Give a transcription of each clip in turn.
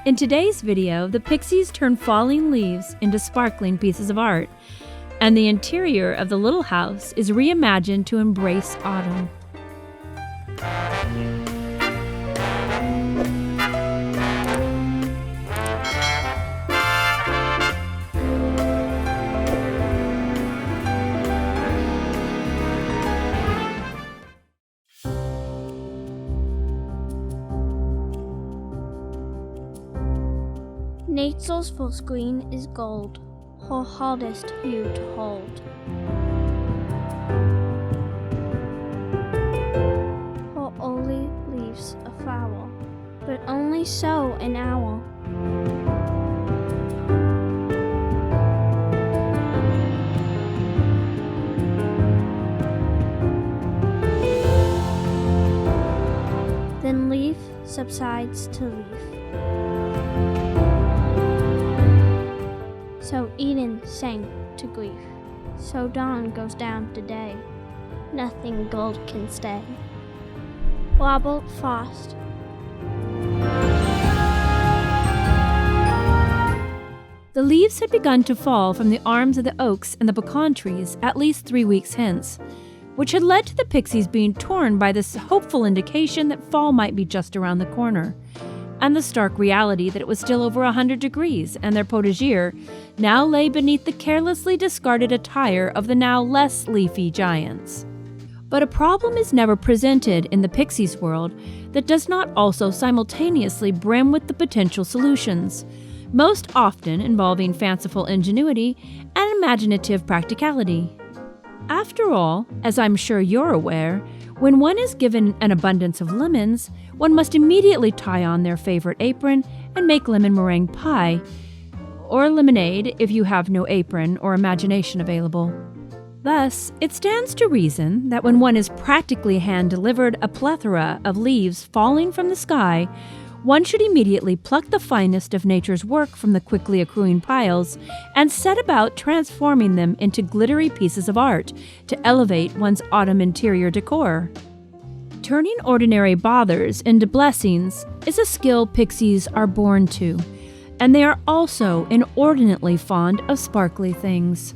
In today's video, the Pixies turn falling leaves into sparkling pieces of art, and the interior of the little house is reimagined to embrace autumn. Nature's full screen is gold, her hardest hue to hold. Her early leaves a flower, but only so an hour. Then leaf subsides to leaf. So Eden sank to grief, so dawn goes down to day. Nothing gold can stay. Robert Frost. The leaves had begun to fall from the arms of the oaks and the pecan trees at least 3 weeks hence, which had led to the Pixies being torn by this hopeful indication that fall might be just around the corner, and the stark reality that it was still over 100 degrees and their potager now lay beneath the carelessly discarded attire of the now less leafy giants. But a problem is never presented in the Pixies world that does not also simultaneously brim with the potential solutions, most often involving fanciful ingenuity and imaginative practicality. After all, as I'm sure you're aware, when one is given an abundance of lemons, one must immediately tie on their favorite apron and make lemon meringue pie, or lemonade if you have no apron or imagination available. Thus, it stands to reason that when one is practically hand-delivered a plethora of leaves falling from the sky, one should immediately pluck the finest of nature's work from the quickly accruing piles and set about transforming them into glittery pieces of art to elevate one's autumn interior decor. Turning ordinary bothers into blessings is a skill Pixies are born to, and they are also inordinately fond of sparkly things.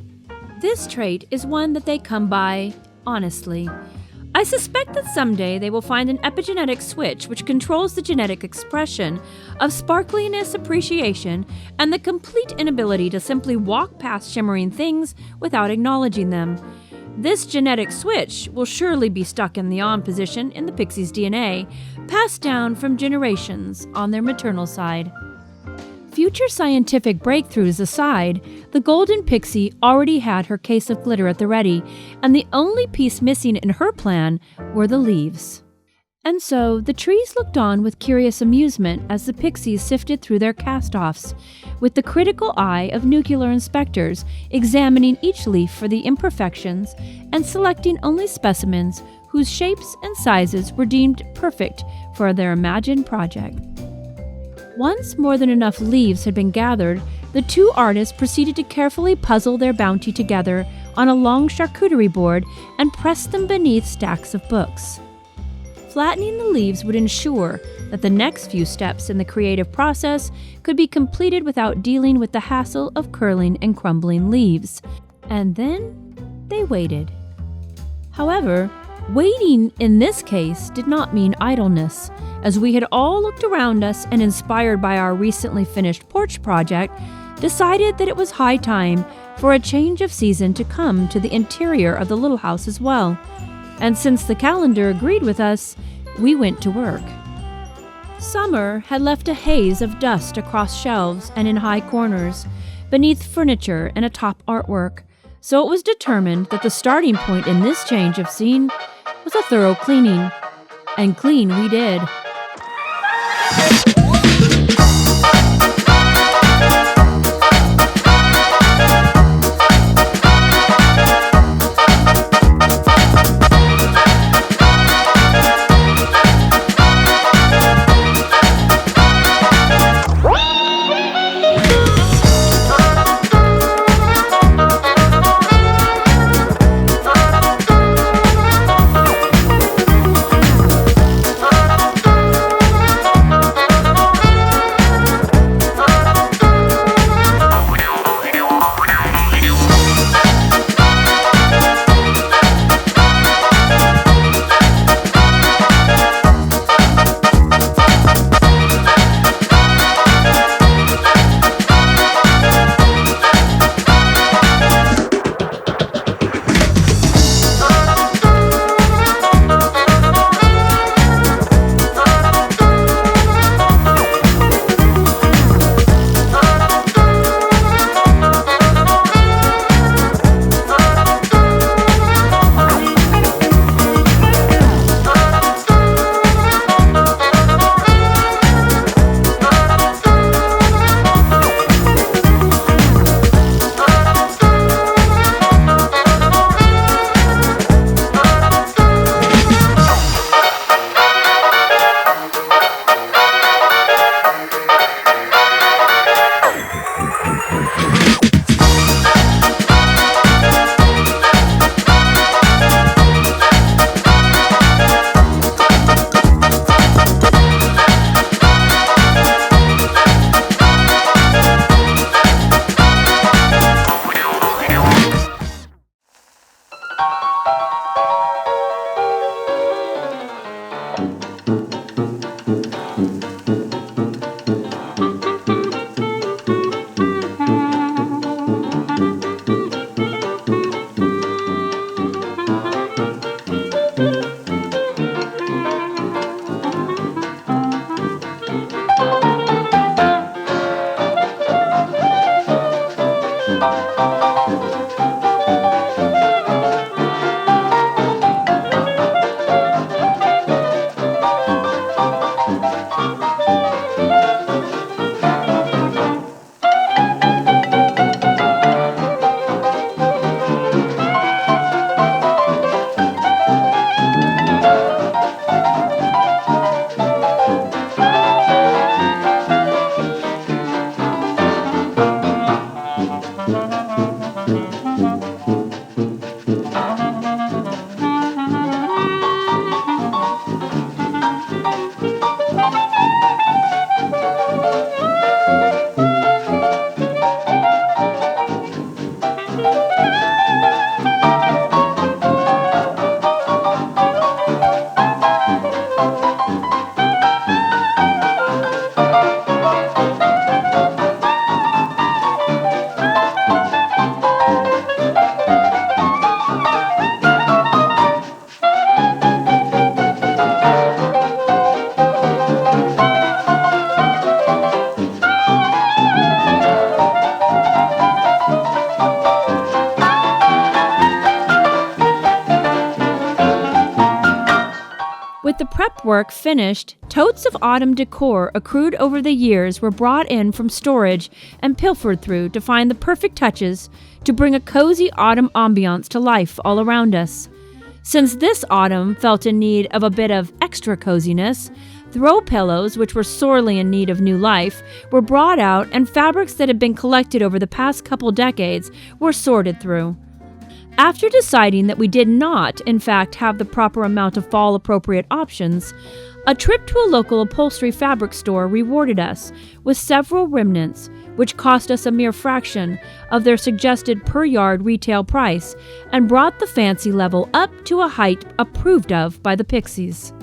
This trait is one that they come by honestly. I suspect that someday they will find an epigenetic switch which controls the genetic expression of sparkliness appreciation and the complete inability to simply walk past shimmering things without acknowledging them. This genetic switch will surely be stuck in the on position in the Pixies' DNA, passed down from generations on their maternal side. Future scientific breakthroughs aside, the Golden Pixie already had her case of glitter at the ready, and the only piece missing in her plan were the leaves. And so the trees looked on with curious amusement as the Pixies sifted through their cast-offs, with the critical eye of nuclear inspectors examining each leaf for the imperfections and selecting only specimens whose shapes and sizes were deemed perfect for their imagined project. Once more than enough leaves had been gathered, the two artists proceeded to carefully puzzle their bounty together on a long charcuterie board and press them beneath stacks of books. Flattening the leaves would ensure that the next few steps in the creative process could be completed without dealing with the hassle of curling and crumbling leaves. And then they waited. However, waiting in this case did not mean idleness, as we had all looked around us and, inspired by our recently finished porch project, decided that it was high time for a change of season to come to the interior of the little house as well. And since the calendar agreed with us, we went to work. Summer had left a haze of dust across shelves and in high corners, beneath furniture and atop artwork, so it was determined that the starting point in this change of scene was a thorough cleaning. And clean we did. With the prep work finished, totes of autumn decor accrued over the years were brought in from storage and pilfered through to find the perfect touches to bring a cozy autumn ambiance to life all around us. Since this autumn felt in need of a bit of extra coziness, throw pillows, which were sorely in need of new life, were brought out, and fabrics that had been collected over the past couple decades were sorted through. After deciding that we did not, in fact, have the proper amount of fall-appropriate options, a trip to a local upholstery fabric store rewarded us with several remnants, which cost us a mere fraction of their suggested per-yard retail price and brought the fancy level up to a height approved of by the Pixies.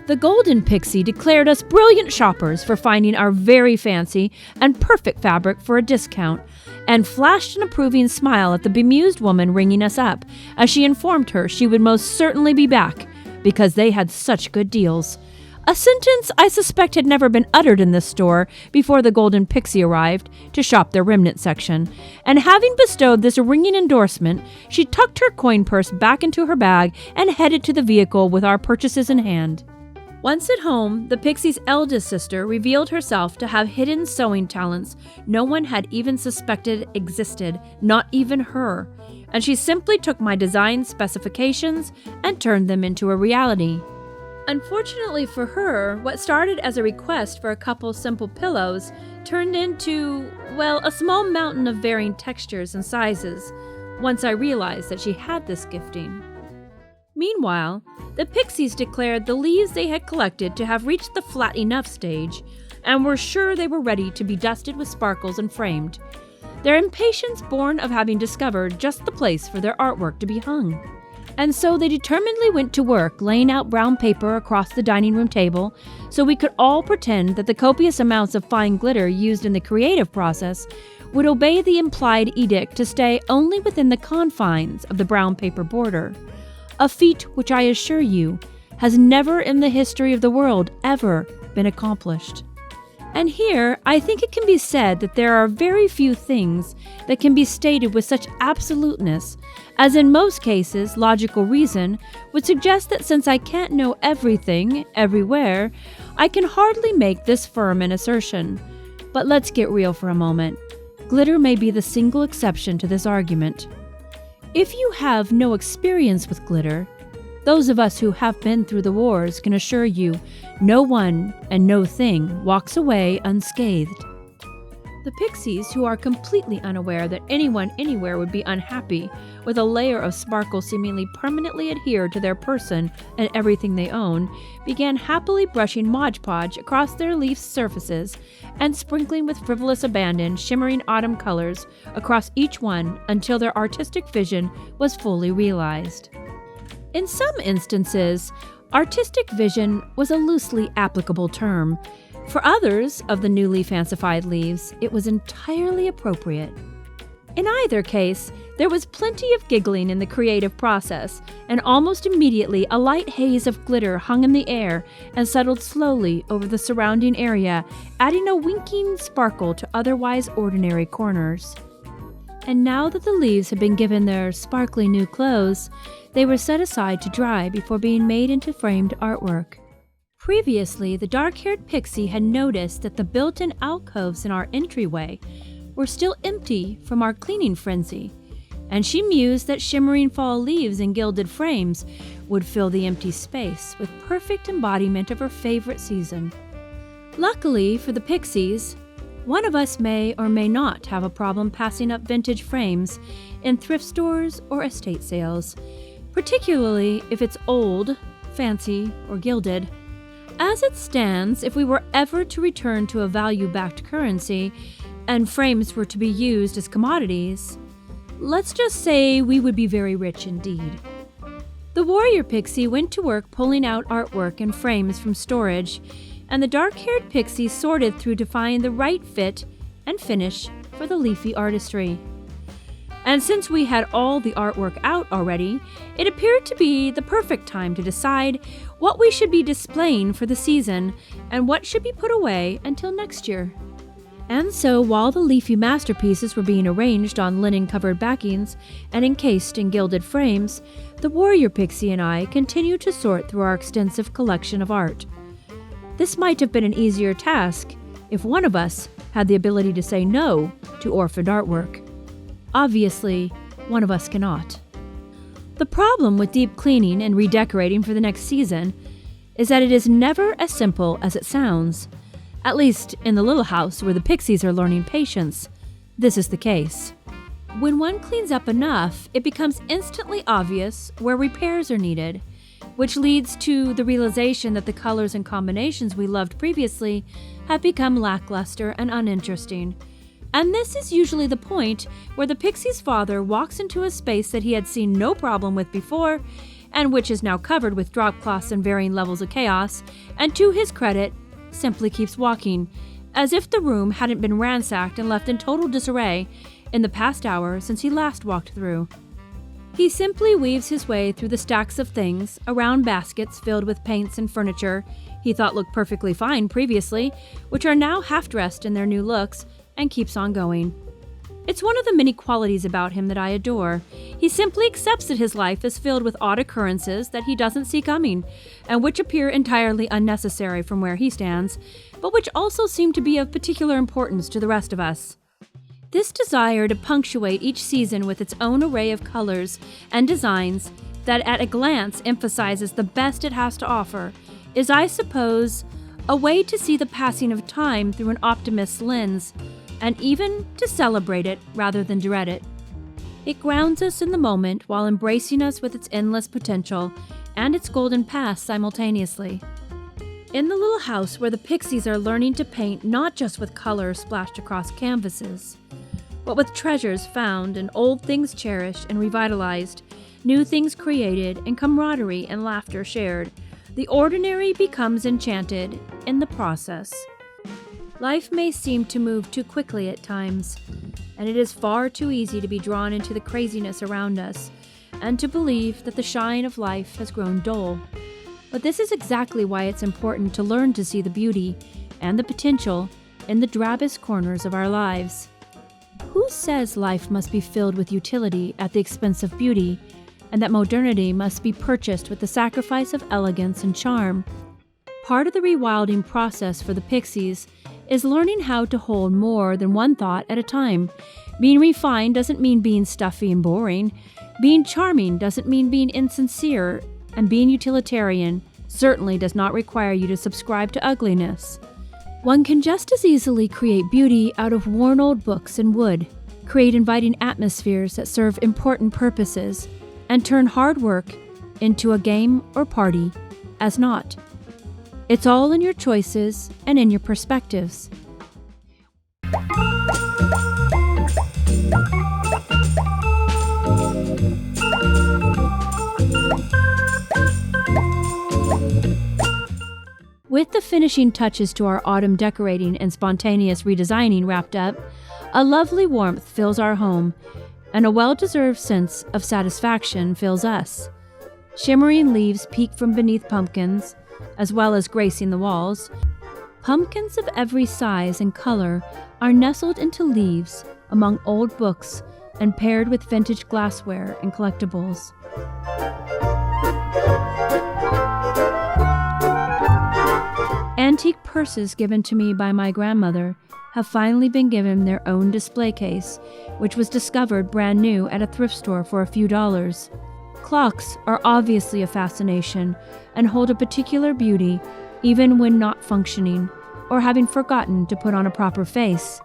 The Golden Pixie declared us brilliant shoppers for finding our very fancy and perfect fabric for a discount, and flashed an approving smile at the bemused woman ringing us up as she informed her she would most certainly be back because they had such good deals. A sentence I suspect had never been uttered in this store before the Golden Pixie arrived to shop their remnant section, and having bestowed this ringing endorsement, she tucked her coin purse back into her bag and headed to the vehicle with our purchases in hand. Once at home, the Pixie's eldest sister revealed herself to have hidden sewing talents no one had even suspected existed, not even her, and she simply took my design specifications and turned them into a reality. Unfortunately for her, what started as a request for a couple simple pillows turned into, well, a small mountain of varying textures and sizes, once I realized that she had this gifting. Meanwhile, the Pixies declared the leaves they had collected to have reached the flat enough stage, and were sure they were ready to be dusted with sparkles and framed, their impatience born of having discovered just the place for their artwork to be hung. And so they determinedly went to work laying out brown paper across the dining room table so we could all pretend that the copious amounts of fine glitter used in the creative process would obey the implied edict to stay only within the confines of the brown paper border. A feat which I assure you has never in the history of the world ever been accomplished. And here, I think it can be said that there are very few things that can be stated with such absoluteness, as in most cases, logical reason would suggest that since I can't know everything, everywhere, I can hardly make this firm an assertion. But let's get real for a moment. Glitter may be the single exception to this argument. If you have no experience with glitter, those of us who have been through the wars can assure you no one and no thing walks away unscathed. The Pixies, who are completely unaware that anyone anywhere would be unhappy with a layer of sparkle seemingly permanently adhered to their person and everything they own, began happily brushing Mod Podge across their leaf surfaces and sprinkling with frivolous abandon shimmering autumn colors across each one until their artistic vision was fully realized. In some instances, artistic vision was a loosely applicable term. For others of the newly fancified leaves, it was entirely appropriate. In either case, there was plenty of giggling in the creative process, and almost immediately a light haze of glitter hung in the air and settled slowly over the surrounding area, adding a winking sparkle to otherwise ordinary corners. And now that the leaves had been given their sparkly new clothes, they were set aside to dry before being made into framed artwork. Previously, the dark-haired pixie had noticed that the built-in alcoves in our entryway were still empty from our cleaning frenzy, and she mused that shimmering fall leaves in gilded frames would fill the empty space with perfect embodiment of her favorite season. Luckily for the Pixies, one of us may or may not have a problem passing up vintage frames in thrift stores or estate sales, particularly if it's old, fancy, or gilded. As it stands, if we were ever to return to a value-backed currency and frames were to be used as commodities, let's just say we would be very rich indeed. The warrior pixie went to work pulling out artwork and frames from storage, and the dark-haired pixie sorted through to find the right fit and finish for the leafy artistry. And since we had all the artwork out already, it appeared to be the perfect time to decide what we should be displaying for the season and what should be put away until next year. And so while the leafy masterpieces were being arranged on linen-covered backings and encased in gilded frames, the warrior pixie and I continued to sort through our extensive collection of art. This might have been an easier task if one of us had the ability to say no to orphaned artwork. Obviously, one of us cannot. The problem with deep cleaning and redecorating for the next season is that it is never as simple as it sounds. At least in the little house where the Pixies are learning patience, this is the case. When one cleans up enough, it becomes instantly obvious where repairs are needed, which leads to the realization that the colors and combinations we loved previously have become lackluster and uninteresting. And this is usually the point where the Pixie's father walks into a space that he had seen no problem with before, and which is now covered with drop cloths and varying levels of chaos, and to his credit, simply keeps walking, as if the room hadn't been ransacked and left in total disarray in the past hour since he last walked through. He simply weaves his way through the stacks of things, around baskets filled with paints and furniture he thought looked perfectly fine previously, which are now half-dressed in their new looks, and keeps on going. It's one of the many qualities about him that I adore. He simply accepts that his life is filled with odd occurrences that he doesn't see coming, and which appear entirely unnecessary from where he stands, but which also seem to be of particular importance to the rest of us. This desire to punctuate each season with its own array of colors and designs that at a glance emphasizes the best it has to offer is, I suppose, a way to see the passing of time through an optimist's lens, and even to celebrate it rather than dread it. It grounds us in the moment while embracing us with its endless potential and its golden past simultaneously. In the little house where the Pixies are learning to paint not just with color splashed across canvases, but with treasures found and old things cherished and revitalized, new things created, and camaraderie and laughter shared, the ordinary becomes enchanted in the process. Life may seem to move too quickly at times, and it is far too easy to be drawn into the craziness around us and to believe that the shine of life has grown dull. But this is exactly why it's important to learn to see the beauty and the potential in the drabbest corners of our lives. Who says life must be filled with utility at the expense of beauty, and that modernity must be purchased with the sacrifice of elegance and charm? Part of the rewilding process for the Pixies is learning how to hold more than one thought at a time. Being refined doesn't mean being stuffy and boring. Being charming doesn't mean being insincere. And being utilitarian certainly does not require you to subscribe to ugliness. One can just as easily create beauty out of worn old books and wood, create inviting atmospheres that serve important purposes, and turn hard work into a game or party as not. It's all in your choices and in your perspectives. With the finishing touches to our autumn decorating and spontaneous redesigning wrapped up, a lovely warmth fills our home, and a well-deserved sense of satisfaction fills us. Shimmering leaves peek from beneath pumpkins, as well as gracing the walls. Pumpkins of every size and color are nestled into leaves among old books and paired with vintage glassware and collectibles. Antique purses given to me by my grandmother have finally been given their own display case, which was discovered brand new at a thrift store for a few dollars. Clocks are obviously a fascination and hold a particular beauty even when not functioning or having forgotten to put on a proper face.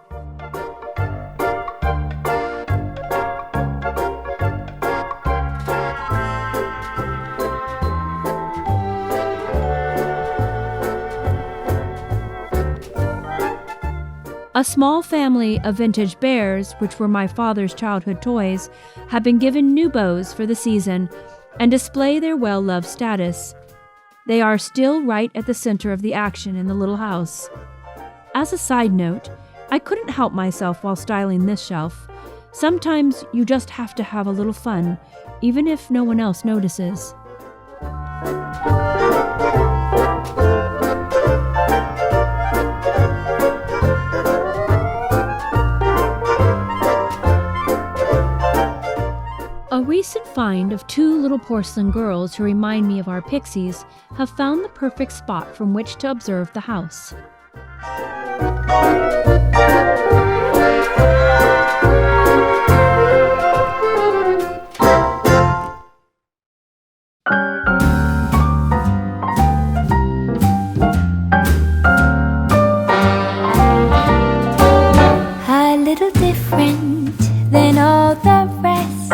A small family of vintage bears, which were my father's childhood toys, have been given new bows for the season and display their well-loved status. They are still right at the center of the action in the little house. As a side note, I couldn't help myself while styling this shelf. Sometimes you just have to have a little fun, even if no one else notices. A recent find of two little porcelain girls who remind me of our Pixies have found the perfect spot from which to observe the house. A little different than all the rest.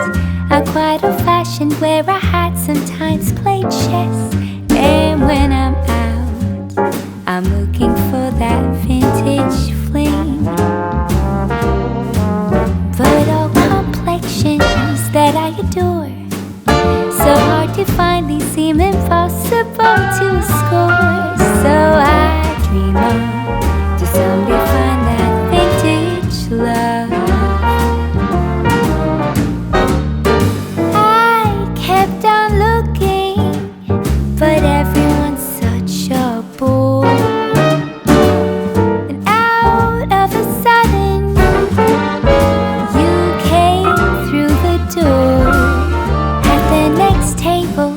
I'm quite old-fashioned, wear a hat, sometimes play chess. And when I'm out, I'm looking for that vintage fling. But all complexions that I adore, so hard to find, these seem impossible to score. So I dream on to someday find that vintage love. But everyone's such a bore. And out of a sudden, you came through the door. At the next table,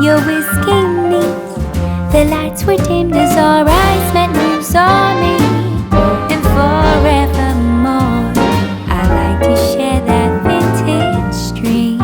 your whiskey neat. The lights were dimmed as our eyes met, moves on me. And forevermore, I like to share that vintage dream.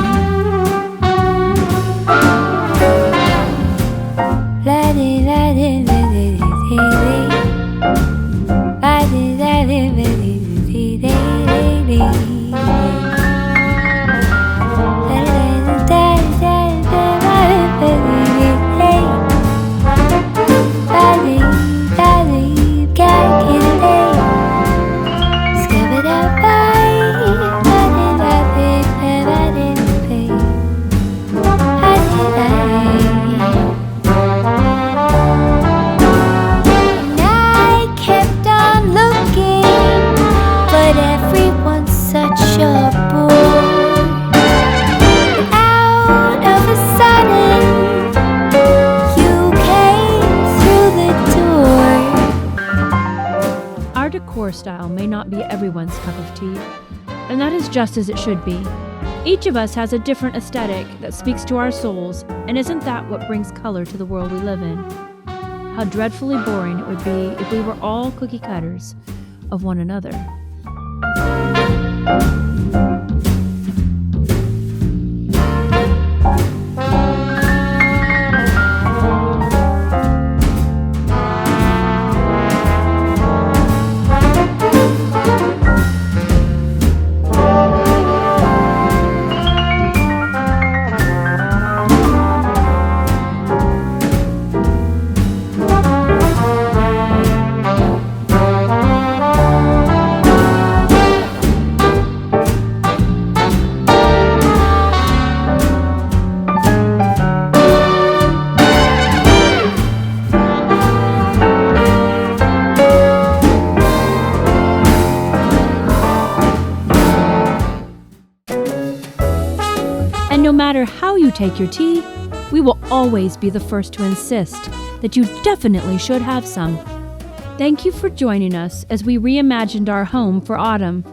Decor style may not be everyone's cup of tea, and that is just as it should be. Each of us has a different aesthetic that speaks to our souls, and isn't that what brings color to the world we live in? How dreadfully boring it would be if we were all cookie cutters of one another. No matter how you take your tea, we will always be the first to insist that you definitely should have some. Thank you for joining us as we reimagined our home for autumn.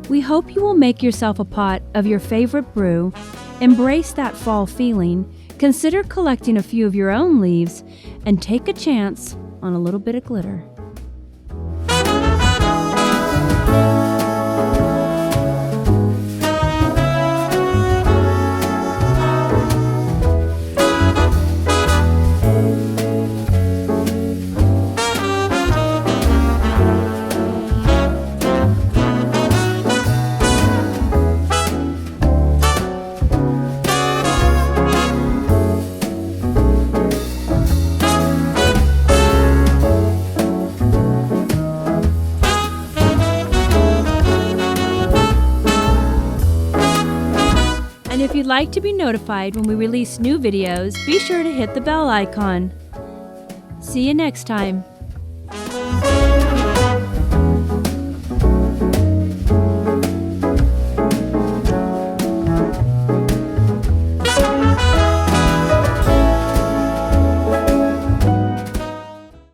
We hope you will make yourself a pot of your favorite brew, embrace that fall feeling, consider collecting a few of your own leaves, and take a chance on a little bit of glitter. And if you'd like to be notified when we release new videos, be sure to hit the bell icon. See you next time.